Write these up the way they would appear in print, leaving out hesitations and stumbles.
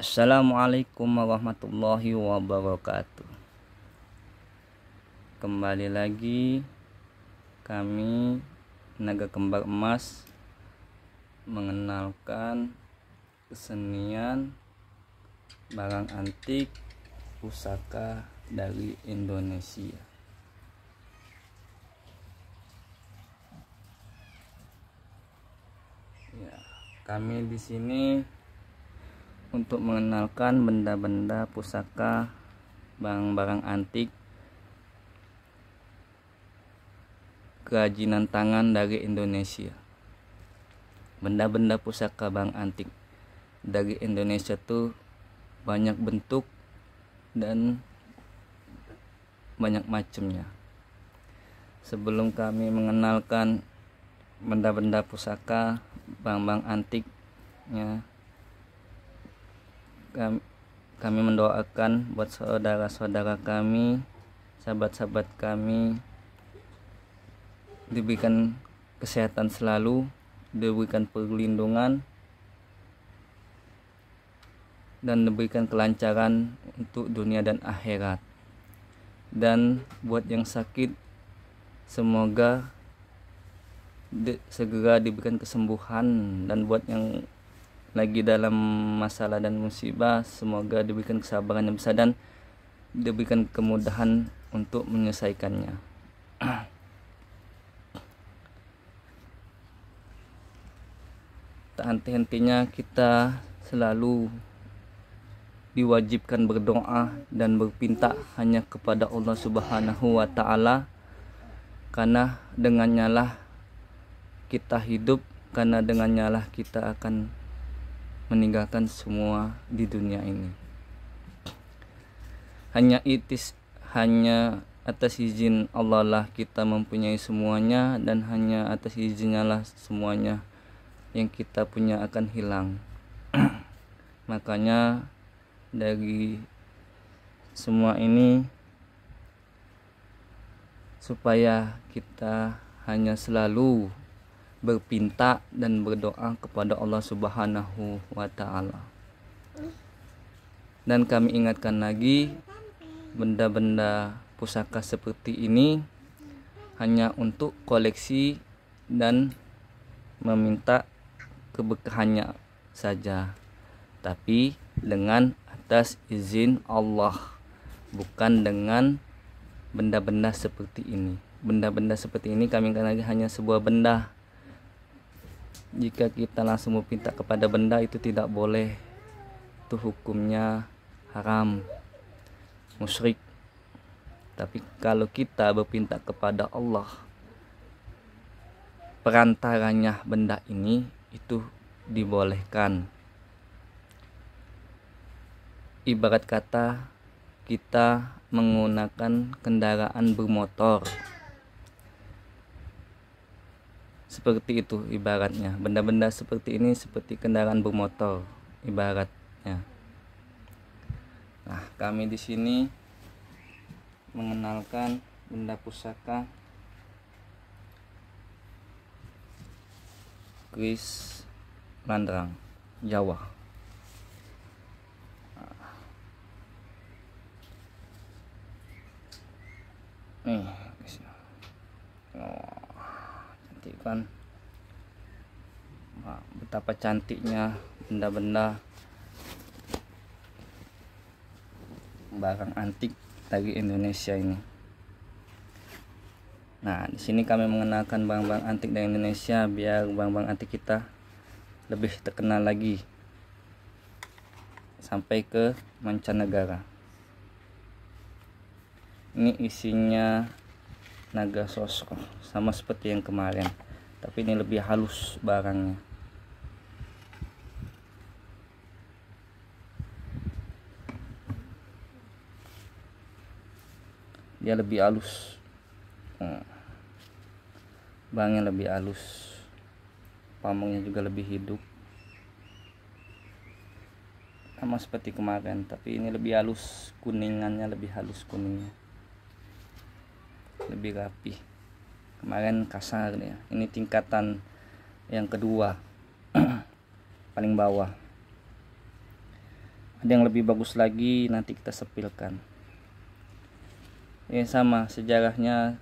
Assalamualaikum warahmatullahi wabarakatuh. Kembali lagi kami Naga Kembar Emas mengenalkan kesenian barang antik pusaka dari Indonesia. Ya, kami di sini untuk mengenalkan benda-benda pusaka, barang-barang antik, kerajinan tangan dari Indonesia. Benda-benda pusaka barang antik dari Indonesia tuh banyak bentuk dan banyak macamnya. Sebelum kami mengenalkan benda-benda pusaka, barang-barang antiknya, kami mendoakan buat saudara-saudara kami, sahabat-sahabat kami diberikan kesehatan selalu, diberikan perlindungan, dan diberikan kelancaran untuk dunia dan akhirat. Dan buat yang sakit, semoga segera diberikan kesembuhan, dan buat yang lagi dalam masalah dan musibah, semoga diberikan kesabaran yang besar dan diberikan kemudahan untuk menyelesaikannya. Tak henti-hentinya kita selalu diwajibkan berdoa dan berpinta hanya kepada Allah Subhanahu wa Ta'ala, karena dengannya lah kita hidup, karena dengannya lah kita akan meninggalkan semua di dunia ini. Hanya atas izin Allah lah kita mempunyai semuanya, dan hanya atas izinnya lah semuanya yang kita punya akan hilang. Makanya dari semua ini, supaya kita hanya selalu berpinta dan berdoa kepada Allah Subhanahu wa Ta'ala. Dan kami ingatkan lagi, benda-benda pusaka seperti ini hanya untuk koleksi dan meminta keberkahannya saja, tapi dengan atas izin Allah, bukan dengan benda-benda seperti ini. Benda-benda seperti ini kami ingatkan lagi, hanya sebuah benda. Jika kita langsung meminta kepada benda, itu tidak boleh, itu hukumnya haram, musyrik. Tapi kalau kita berpinta kepada Allah, perantaranya benda ini, itu dibolehkan. Ibarat kata kita menggunakan kendaraan bermotor, seperti itu ibaratnya. Benda-benda seperti ini seperti kendaraan bermotor ibaratnya. Nah, kami di sini mengenalkan benda pusaka keris Landrang Jawa. Nih, cantik kan? Nah, betapa cantiknya benda-benda barang antik dari Indonesia ini. Nah, di sini kami mengenalkan barang-barang antik dari Indonesia biar barang-barang antik kita lebih terkenal lagi sampai ke mancanegara. Ini isinya naga sosro, sama seperti yang kemarin, tapi ini lebih halus barangnya. Dia lebih halus, barangnya lebih halus, pamongnya juga lebih hidup, sama seperti kemarin, tapi ini lebih halus, kuningannya lebih halus, kuningnya lebih rapi. Kemarin kasar ya. Ini tingkatan yang kedua paling bawah. ada yang lebih bagus lagi, nanti kita sepilkan. Ini sama sejarahnya,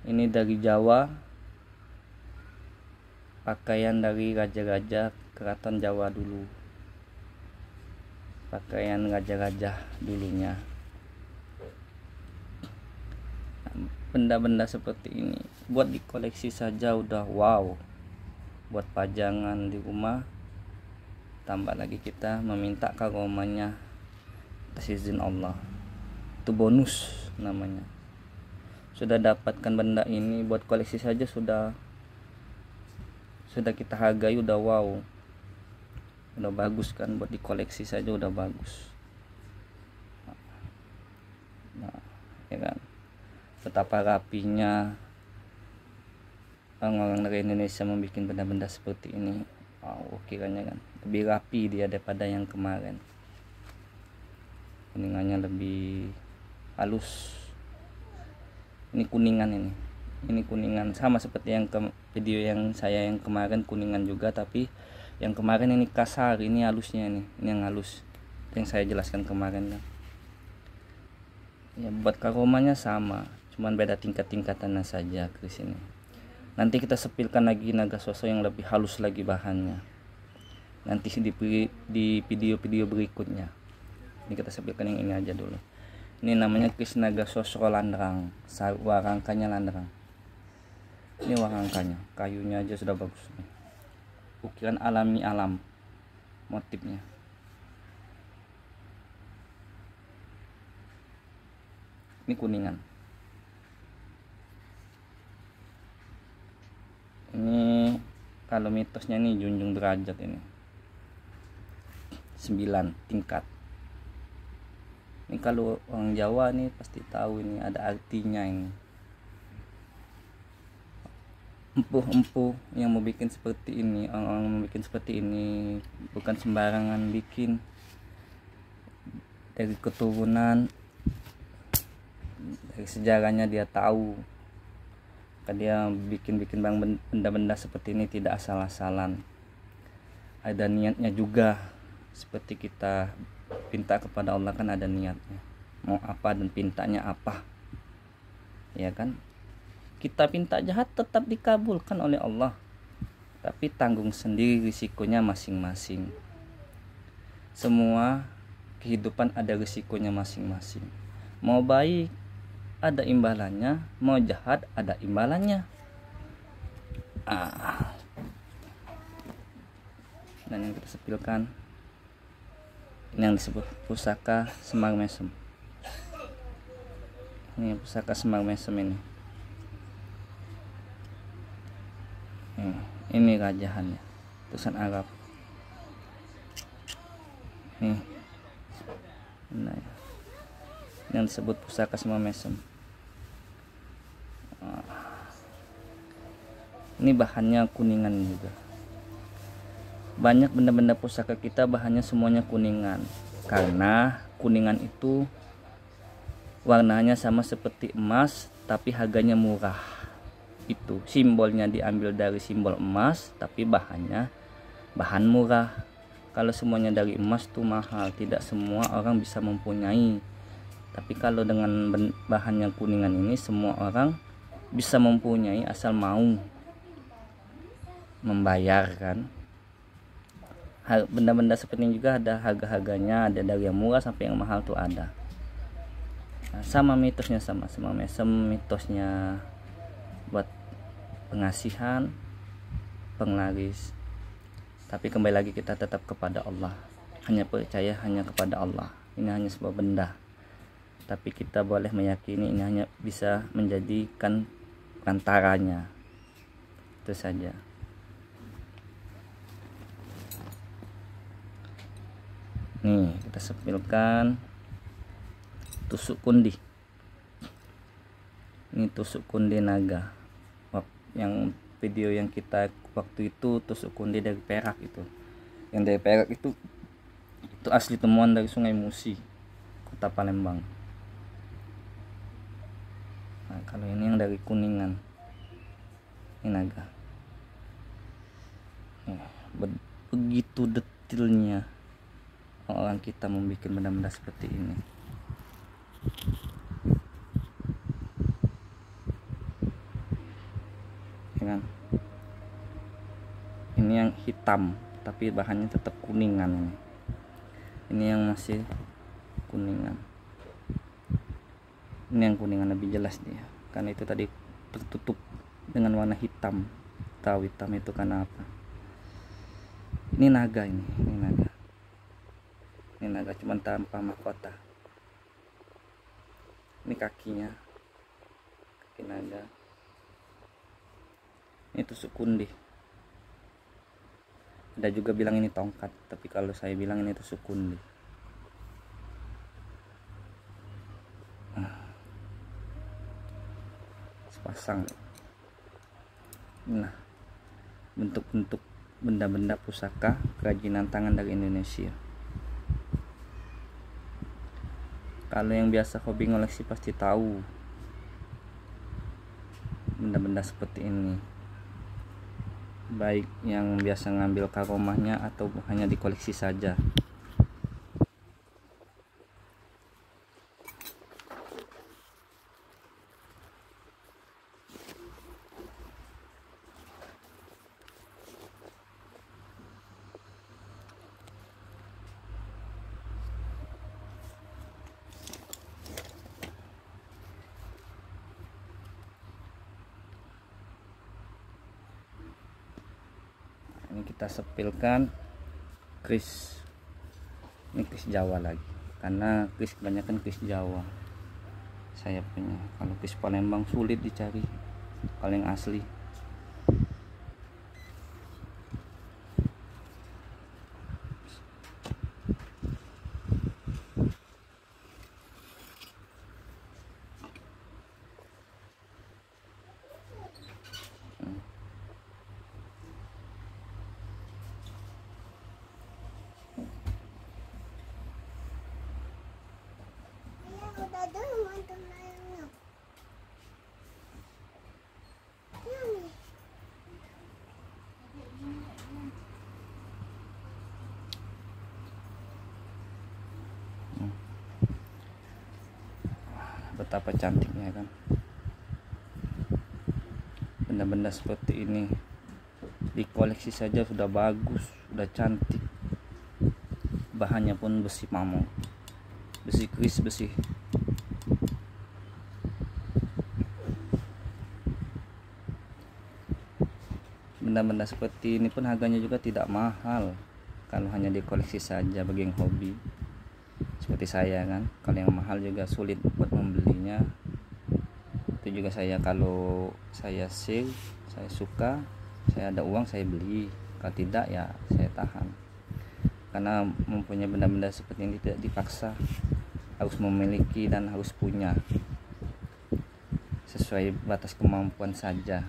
ini dari Jawa, pakaian dari raja-raja keraton Jawa dulu, pakaian raja-raja dulunya. Benda-benda seperti ini buat dikoleksi saja udah wow, buat pajangan di rumah. Tambah lagi kita meminta karomahnya atas izin Allah, itu bonus namanya. Sudah dapatkan benda ini buat koleksi saja sudah kita hargai, udah wow, udah bagus kan, buat dikoleksi saja udah bagus. Nah, ya kan, betapa rapinya orang-orang dari Indonesia membuat benda-benda seperti ini. Wow, kiranya kan lebih rapi dia daripada yang kemarin, kuningannya lebih halus. Ini kuningan, ini kuningan sama seperti yang video yang saya yang kemarin, kuningan juga, tapi yang kemarin ini kasar, ini halusnya, ini yang halus yang saya jelaskan kemarin kan. Ya, buat karomanya sama, cuman beda tingkat-tingkatannya saja ke sini. Nanti kita sepilkan lagi naga sosok yang lebih halus lagi bahannya, nanti di video-video berikutnya. Ini kita sepilkan yang ini aja dulu. Ini namanya kris naga sosok landrang, warangkanya landrang. Ini warangkanya, kayunya aja sudah bagus nih. Ukiran alami alam motifnya. Ini kuningan. Ini kalau mitosnya ini junjung derajat, ini 9 tingkat. Ini kalau orang Jawa nih pasti tahu, ini ada artinya. Ini empuh-empuh yang mau bikin seperti ini, orang-orang mau bikin seperti ini bukan sembarangan bikin. Dari keturunan, dari sejarahnya dia tahu, dia bikin benda-benda seperti ini tidak asal-asalan, ada niatnya juga. Seperti kita pinta kepada Allah kan ada niatnya, mau apa dan pintanya apa, ya kan. Kita pinta jahat tetap dikabulkan oleh Allah, tapi tanggung sendiri risikonya masing-masing. Semua kehidupan ada risikonya masing-masing. Mau baik ada imbalannya, mau jahat ada imbalannya. Dan yang kita sepilkan, ini yang disebut pusaka Semar Mesem. Ini pusaka Semar Mesem ini. Ini rajahannya, tulisan Arab. Nih, nah, yang disebut pusaka Semar Mesem. Ini bahannya kuningan juga. Banyak benda-benda pusaka kita bahannya semuanya kuningan, karena kuningan itu warnanya sama seperti emas tapi harganya murah. Itu simbolnya diambil dari simbol emas, tapi bahannya bahan murah. Kalau semuanya dari emas tuh mahal, tidak semua orang bisa mempunyai. Tapi kalau dengan bahan yang kuningan ini semua orang bisa mempunyai asal mau membayar kan. Benda-benda seperti ini juga ada harga-harganya, ada dari yang murah sampai yang mahal tuh ada. Nah, sama mitosnya sama Mesem, mitosnya buat pengasihan, penglaris. Tapi kembali lagi kita tetap kepada Allah, hanya percaya hanya kepada Allah. Ini hanya sebuah benda, tapi kita boleh meyakini ini hanya bisa menjadikan perantaranya, itu saja. Nih kita sepilkan tusuk kundi. Ini tusuk kundi naga. Yang video yang kita waktu itu tusuk kundi dari perak itu. Yang dari perak itu asli temuan dari Sungai Musi, Kota Palembang. Nah, kalau ini yang dari Kuningan. Ini naga. Begitu detailnya. orang kita membuat benda-benda seperti ini. Ya kan? Ini yang hitam tapi bahannya tetap kuningan ini. Ini yang masih kuningan. Ini yang kuningan lebih jelas dia. Karena itu tadi tertutup dengan warna hitam. Tahu hitam itu karena apa? Ini naga ini naga. Ini naga cuman tanpa mahkota. Ini kakinya. Kaki naga. Ini tusuk kundi. Ada juga bilang ini tongkat, tapi kalau saya bilang ini tusuk kundi. Sepasang. Nah, bentuk-bentuk benda-benda pusaka kerajinan tangan dari Indonesia. Kalau yang biasa hobi ngoleksi pasti tahu benda-benda seperti ini, baik yang biasa ngambil ke rumahnya atau hanya dikoleksi saja. Ini kita sepilkan kris. Ini kris Jawa lagi, karena kris kebanyakan kris Jawa saya punya. Kalau kris Palembang sulit dicari kalau yang asli. Betapa cantiknya kan, benda-benda seperti ini dikoleksi saja sudah bagus, sudah cantik. Bahannya pun besi mamong, besi kris, besi. Benda-benda seperti ini pun harganya juga tidak mahal kalau hanya dikoleksi saja bagi yang hobi seperti saya kan. Kalau yang mahal juga sulit buat membelinya. Itu juga saya, kalau saya sale, saya suka, saya ada uang saya beli, kalau tidak ya saya tahan. Karena mempunyai benda-benda seperti ini tidak dipaksa, harus memiliki dan harus punya sesuai batas kemampuan saja.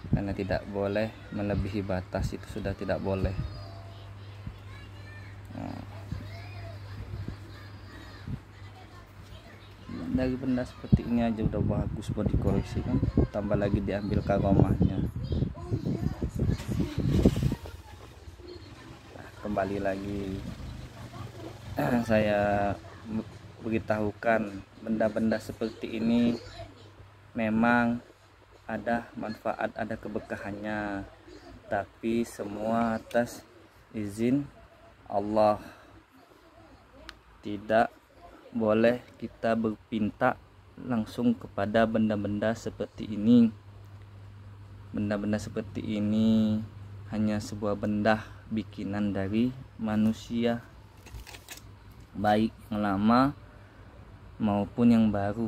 Karena tidak boleh melebihi batas, itu sudah tidak boleh. Dari benda seperti ini aja udah bagus buat dikoleksi kan, tambah lagi diambil ke rumahnya. Kembali lagi saya beritahukan, benda-benda seperti ini memang ada manfaat, ada keberkahannya, tapi semua atas izin Allah. Tidak boleh kita berpinta langsung kepada benda-benda seperti ini. Benda-benda seperti ini hanya sebuah benda bikinan dari manusia, baik yang lama maupun yang baru.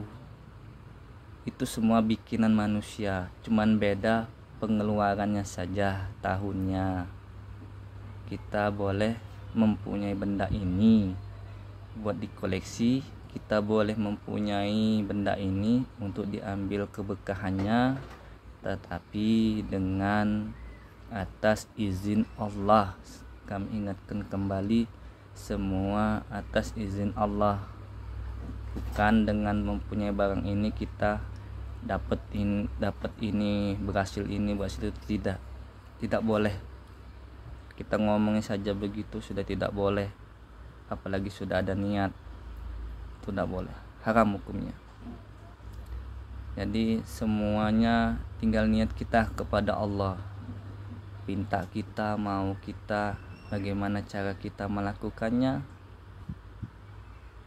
Itu semua bikinan manusia, cuman beda pengeluarannya saja tahunnya. Kita boleh mempunyai benda ini buat dikoleksi, kita boleh mempunyai benda ini untuk diambil keberkahannya, tetapi dengan atas izin Allah. Kami ingatkan kembali, semua atas izin Allah, bukan dengan mempunyai barang ini kita dapat ini, berhasil ini, berhasil itu. Tidak boleh. Kita ngomongnya saja begitu sudah tidak boleh, apalagi sudah ada niat, itu tidak boleh, haram hukumnya. Jadi semuanya tinggal niat kita kepada Allah. Pinta kita, mau kita, bagaimana cara kita melakukannya,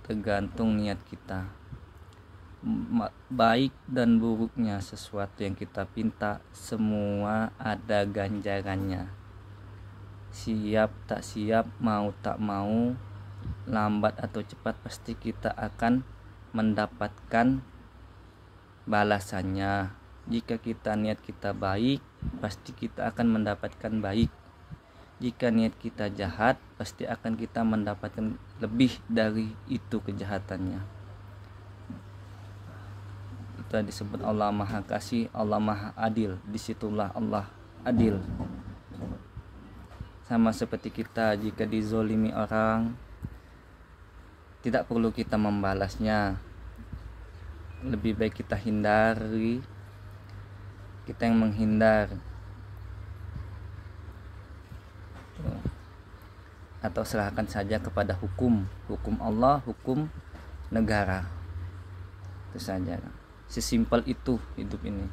tergantung niat kita. Baik dan buruknya sesuatu yang kita pinta, semua ada ganjarannya. Siap tak siap, mau tak mau, lambat atau cepat pasti kita akan mendapatkan balasannya. Jika kita niat kita baik, pasti kita akan mendapatkan baik. Jika niat kita jahat, pasti akan kita mendapatkan lebih dari itu kejahatannya. Itu disebut Allah Maha Kasih, Allah Maha Adil. Disitulah Allah adil. Sama seperti kita, jika dizolimi orang, tidak perlu kita membalasnya. Lebih baik kita hindari, kita yang menghindar, atau serahkan saja kepada hukum Allah, hukum negara. Itu saja. Sesimpel itu hidup ini.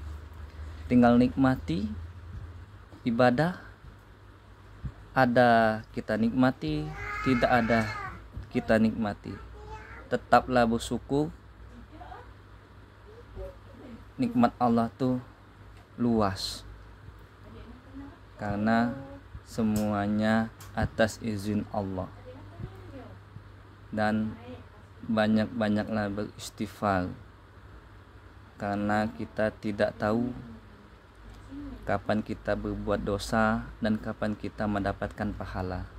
Tinggal nikmati ibadah, ada kita nikmati, tidak ada kita nikmati. Tetaplah bersyukur. Nikmat Allah tuh luas, karena semuanya atas izin Allah. Dan banyak-banyaklah beristighfar, karena kita tidak tahu kapan kita berbuat dosa dan kapan kita mendapatkan pahala,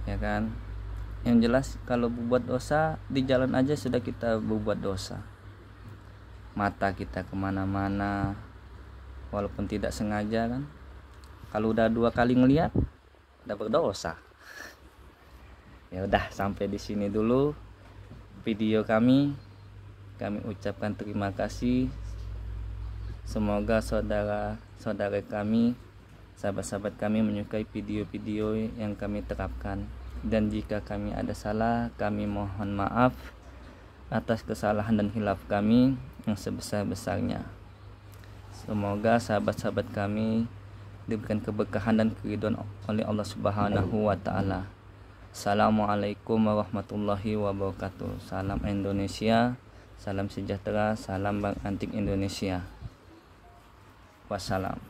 ya kan? Yang jelas kalau berbuat dosa di jalan aja sudah kita berbuat dosa. Mata kita kemana-mana walaupun tidak sengaja kan, kalau udah 2 kali ngelihat udah berdosa. Ya udah, sampai di sini dulu video kami ucapkan terima kasih. Semoga saudara-saudara kami, sahabat-sahabat kami menyukai video-video yang kami terapkan, dan jika kami ada salah, kami mohon maaf atas kesalahan dan khilaf kami yang sebesar-besarnya. Semoga sahabat-sahabat kami diberikan keberkahan dan keridhaan oleh Allah Subhanahu wa taala. Assalamualaikum warahmatullahi wabarakatuh. Salam Indonesia, salam sejahtera, salam Bang Antik Indonesia. Wassalam.